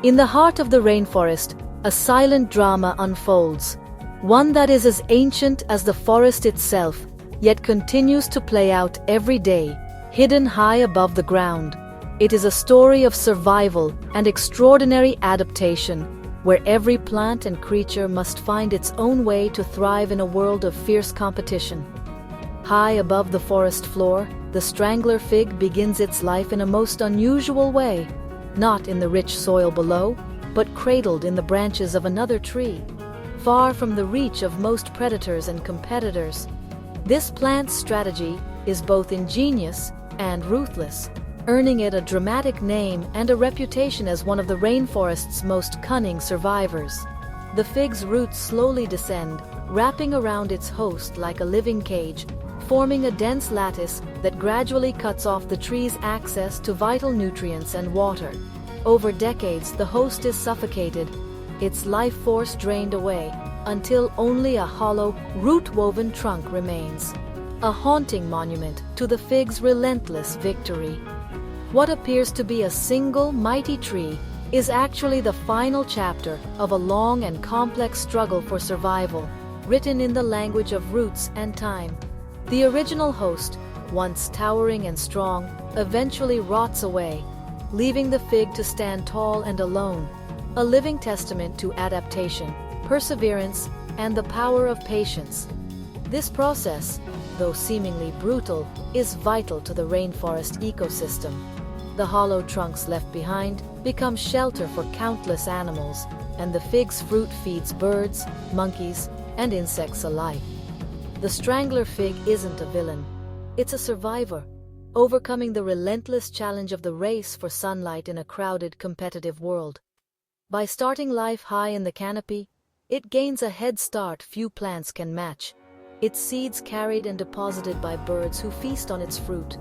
In the heart of the rainforest, a silent drama unfolds, one that is as ancient as the forest itself, yet continues to play out every day, hidden high above the ground. It is a story of survival and extraordinary adaptation, where every plant and creature must find its own way to thrive in a world of fierce competition. High above the forest floor, the strangler fig begins its life in a most unusual way, not in the rich soil below, but cradled in the branches of another tree, far from the reach of most predators and competitors. This plant's strategy is both ingenious and ruthless, earning it a dramatic name and a reputation as one of the rainforest's most cunning survivors. The fig's roots slowly descend, wrapping around its host like a living cage, forming a dense lattice that gradually cuts off the tree's access to vital nutrients and water. Over decades, the host is suffocated, its life force drained away, until only a hollow, root-woven trunk remains, a haunting monument to the fig's relentless victory. What appears to be a single, mighty tree is actually the final chapter of a long and complex struggle for survival, written in the language of roots and time. The original host, once towering and strong, eventually rots away, leaving the fig to stand tall and alone, a living testament to adaptation, perseverance, and the power of patience. This process, though seemingly brutal, is vital to the rainforest ecosystem. The hollow trunks left behind become shelter for countless animals, and the fig's fruit feeds birds, monkeys, and insects alike. The strangler fig isn't a villain. It's a survivor, overcoming the relentless challenge of the race for sunlight in a crowded, competitive world. By starting life high in the canopy, it gains a head start few plants can match, its seeds carried and deposited by birds who feast on its fruit.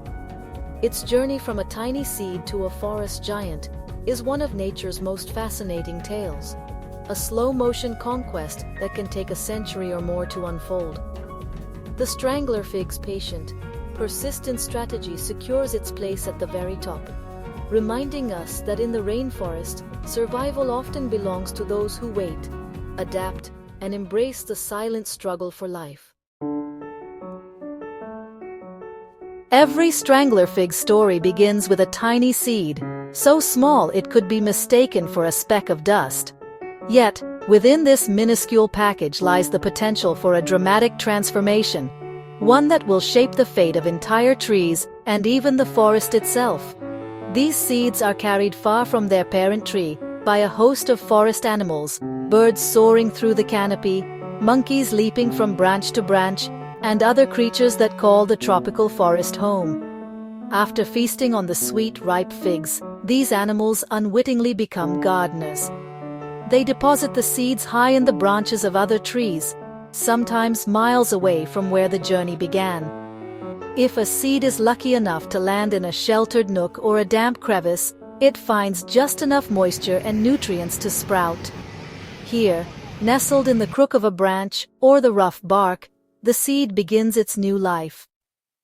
Its journey from a tiny seed to a forest giant is one of nature's most fascinating tales, a slow-motion conquest that can take a century or more to unfold. The strangler fig's patient, persistent strategy secures its place at the very top, reminding us that in the rainforest, survival often belongs to those who wait, adapt, and embrace the silent struggle for life. Every strangler fig story begins with a tiny seed, so small it could be mistaken for a speck of dust. Yet, within this minuscule package lies the potential for a dramatic transformation, one that will shape the fate of entire trees and even the forest itself. These seeds are carried far from their parent tree by a host of forest animals, birds soaring through the canopy, monkeys leaping from branch to branch, and other creatures that call the tropical forest home. After feasting on the sweet, ripe figs, these animals unwittingly become gardeners. They deposit the seeds high in the branches of other trees, sometimes miles away from where the journey began. If a seed is lucky enough to land in a sheltered nook or a damp crevice, it finds just enough moisture and nutrients to sprout. Here, nestled in the crook of a branch or the rough bark, the seed begins its new life.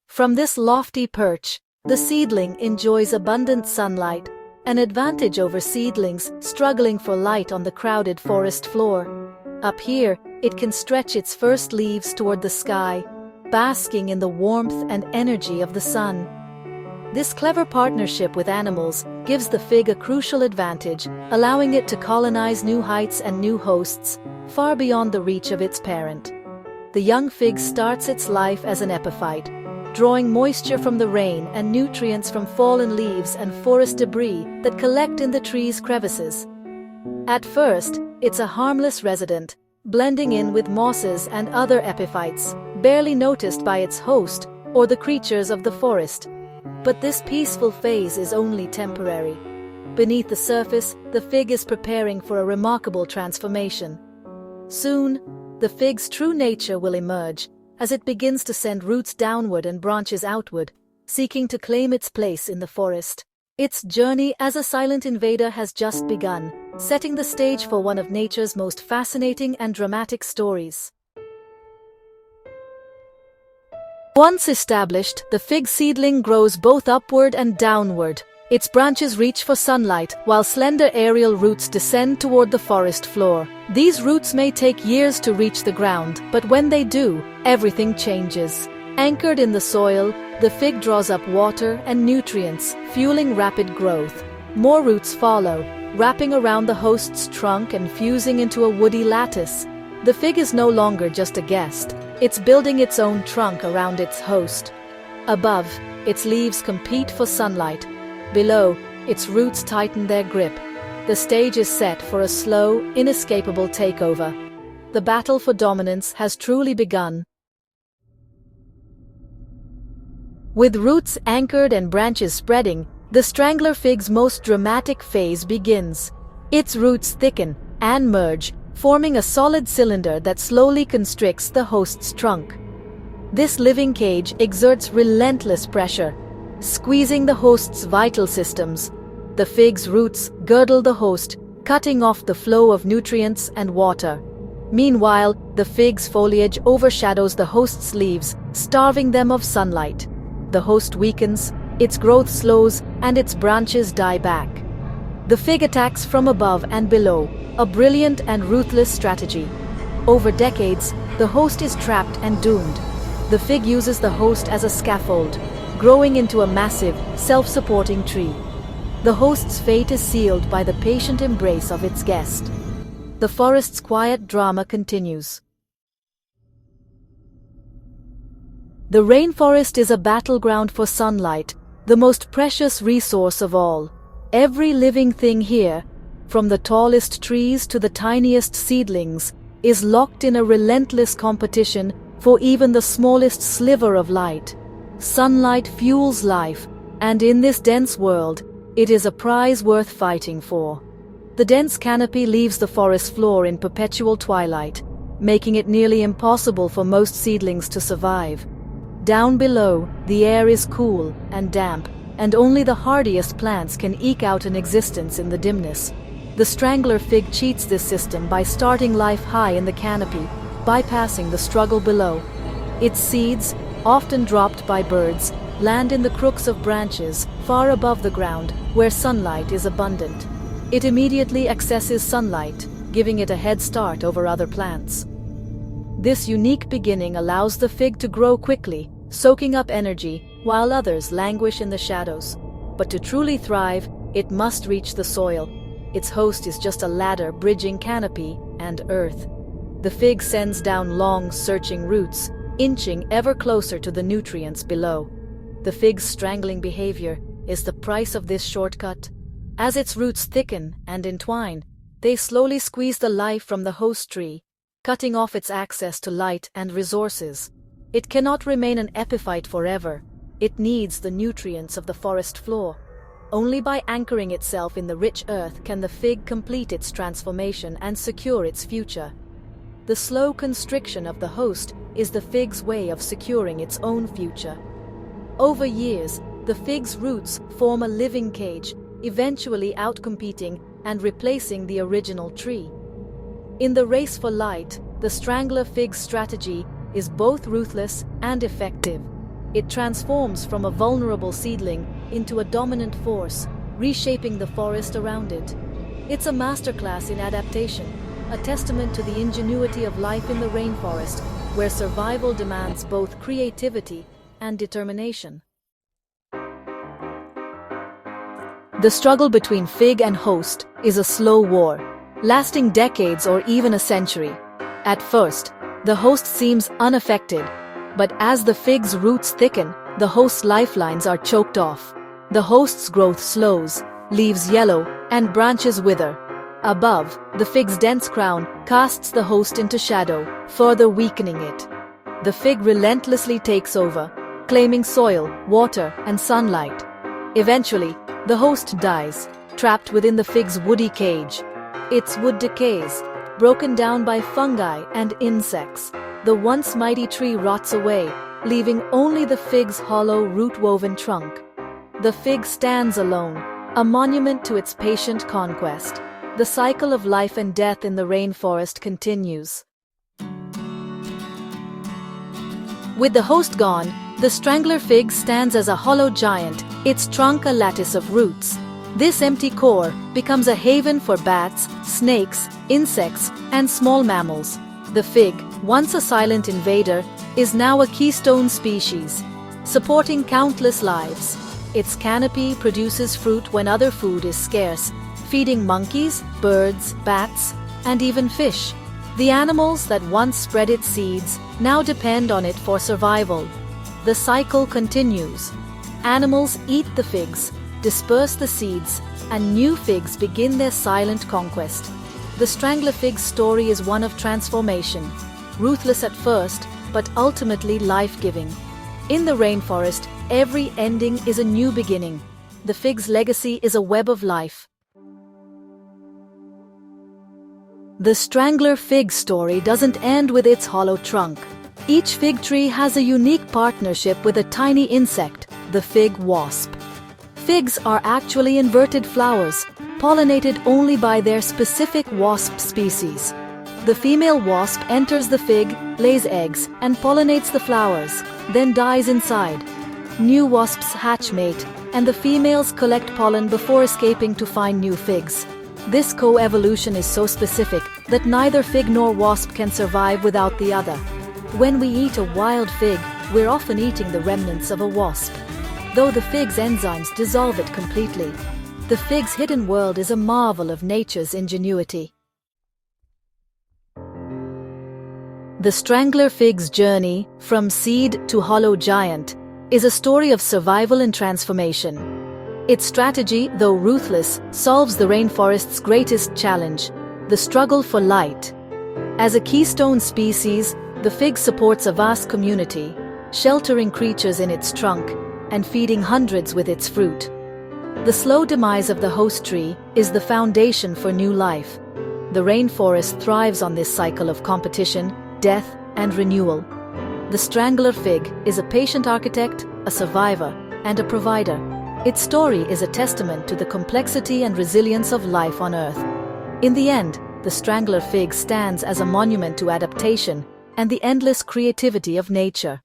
From this lofty perch, the seedling enjoys abundant sunlight, an advantage over seedlings struggling for light on the crowded forest floor. Up here, it can stretch its first leaves toward the sky, basking in the warmth and energy of the sun. This clever partnership with animals gives the fig a crucial advantage, allowing it to colonize new heights and new hosts, far beyond the reach of its parent. The young fig starts its life as an epiphyte, drawing moisture from the rain and nutrients from fallen leaves and forest debris that collect in the tree's crevices. At first, it's a harmless resident, blending in with mosses and other epiphytes, barely noticed by its host or the creatures of the forest. But this peaceful phase is only temporary. Beneath the surface, the fig is preparing for a remarkable transformation. Soon, the fig's true nature will emerge, as it begins to send roots downward and branches outward, seeking to claim its place in the forest. Its journey as a silent invader has just begun, setting the stage for one of nature's most fascinating and dramatic stories. Once established, the fig seedling grows both upward and downward, Its branches reach for sunlight, while slender aerial roots descend toward the forest floor. These roots may take years to reach the ground, but when they do, everything changes. Anchored in the soil, the fig draws up water and nutrients, fueling rapid growth. More roots follow, wrapping around the host's trunk and fusing into a woody lattice. The fig is no longer just a guest. It's building its own trunk around its host. Above, its leaves compete for sunlight. Below, its roots tighten their grip. The stage is set for a slow, inescapable takeover. The battle for dominance has truly begun. With roots anchored and branches spreading, the strangler fig's most dramatic phase begins. Its roots thicken and merge, forming a solid cylinder that slowly constricts the host's trunk. This living cage exerts relentless pressure, squeezing the host's vital systems. The fig's roots girdle the host, cutting off the flow of nutrients and water. Meanwhile, the fig's foliage overshadows the host's leaves, starving them of sunlight. The host weakens, its growth slows, and its branches die back. The fig attacks from above and below, a brilliant and ruthless strategy. Over decades, the host is trapped and doomed. The fig uses the host as a scaffold, growing into a massive, self-supporting tree. The host's fate is sealed by the patient embrace of its guest. The forest's quiet drama continues. The rainforest is a battleground for sunlight, the most precious resource of all. Every living thing here, from the tallest trees to the tiniest seedlings, is locked in a relentless competition for even the smallest sliver of light. Sunlight fuels life, and in this dense world, it is a prize worth fighting for. The dense canopy leaves the forest floor in perpetual twilight, making it nearly impossible for most seedlings to survive. Down below, the air is cool and damp, and only the hardiest plants can eke out an existence in the dimness. The strangler fig cheats this system by starting life high in the canopy, bypassing the struggle below. Its seeds, often dropped by birds, land in the crooks of branches far above the ground where sunlight is abundant. It immediately accesses sunlight, giving it a head start over other plants. This unique beginning allows the fig to grow quickly, soaking up energy, while others languish in the shadows. But to truly thrive, it must reach the soil. Its host is just a ladder bridging canopy and earth. The fig sends down long, searching roots, inching ever closer to the nutrients below. The fig's strangling behavior is the price of this shortcut. As its roots thicken and entwine, they slowly squeeze the life from the host tree, cutting off its access to light and resources. It cannot remain an epiphyte forever. It needs the nutrients of the forest floor. Only by anchoring itself in the rich earth can the fig complete its transformation and secure its future. The slow constriction of the host is the fig's way of securing its own future. Over years, the fig's roots form a living cage, eventually outcompeting and replacing the original tree. In the race for light, the strangler fig's strategy is both ruthless and effective. It transforms from a vulnerable seedling into a dominant force, reshaping the forest around it. It's a masterclass in adaptation, a testament to the ingenuity of life in the rainforest, where survival demands both creativity and determination. The struggle between fig and host is a slow war, lasting decades or even a century. At first, the host seems unaffected, but as the fig's roots thicken, the host's lifelines are choked off. The host's growth slows, leaves yellow, and branches wither. Above, the fig's dense crown casts the host into shadow, further weakening it. The fig relentlessly takes over, claiming soil, water, and sunlight. Eventually, the host dies, trapped within the fig's woody cage. Its wood decays, broken down by fungi and insects. The once mighty tree rots away, leaving only the fig's hollow, root-woven trunk. The fig stands alone, a monument to its patient conquest. The cycle of life and death in the rainforest continues. With the host gone, The Strangler Fig stands as a hollow giant, its trunk a lattice of roots. This empty core becomes a haven for bats, snakes, insects, and small mammals. The fig, once a silent invader, is now a keystone species, supporting countless lives. Its canopy produces fruit when other food is scarce, feeding monkeys, birds, bats, and even fish. The animals that once spread its seeds now depend on it for survival. The cycle continues. Animals eat the figs, disperse the seeds, and new figs begin their silent conquest. The Strangler Fig's story is one of transformation, ruthless at first, but ultimately life-giving. In the rainforest, every ending is a new beginning. The fig's legacy is a web of life. The Strangler Fig story doesn't end with its hollow trunk. Each fig tree has a unique partnership with a tiny insect, the fig wasp. Figs are actually inverted flowers, pollinated only by their specific wasp species. The female wasp enters the fig, lays eggs, and pollinates the flowers, then dies inside. New wasps hatch mate, and the females collect pollen before escaping to find new figs. This co-evolution is so specific that neither fig nor wasp can survive without the other. When we eat a wild fig, we're often eating the remnants of a wasp. Though the fig's enzymes dissolve it completely, the fig's hidden world is a marvel of nature's ingenuity. The Strangler Fig's journey, from seed to hollow giant, is a story of survival and transformation. Its strategy, though ruthless, solves the rainforest's greatest challenge, the struggle for light. As a keystone species, the fig supports a vast community, sheltering creatures in its trunk and feeding hundreds with its fruit. The slow demise of the host tree is the foundation for new life. The rainforest thrives on this cycle of competition, death, and renewal. The Strangler Fig is a patient architect, a survivor, and a provider. Its story is a testament to the complexity and resilience of life on Earth. In the end, the Strangler Fig stands as a monument to adaptation and the endless creativity of nature.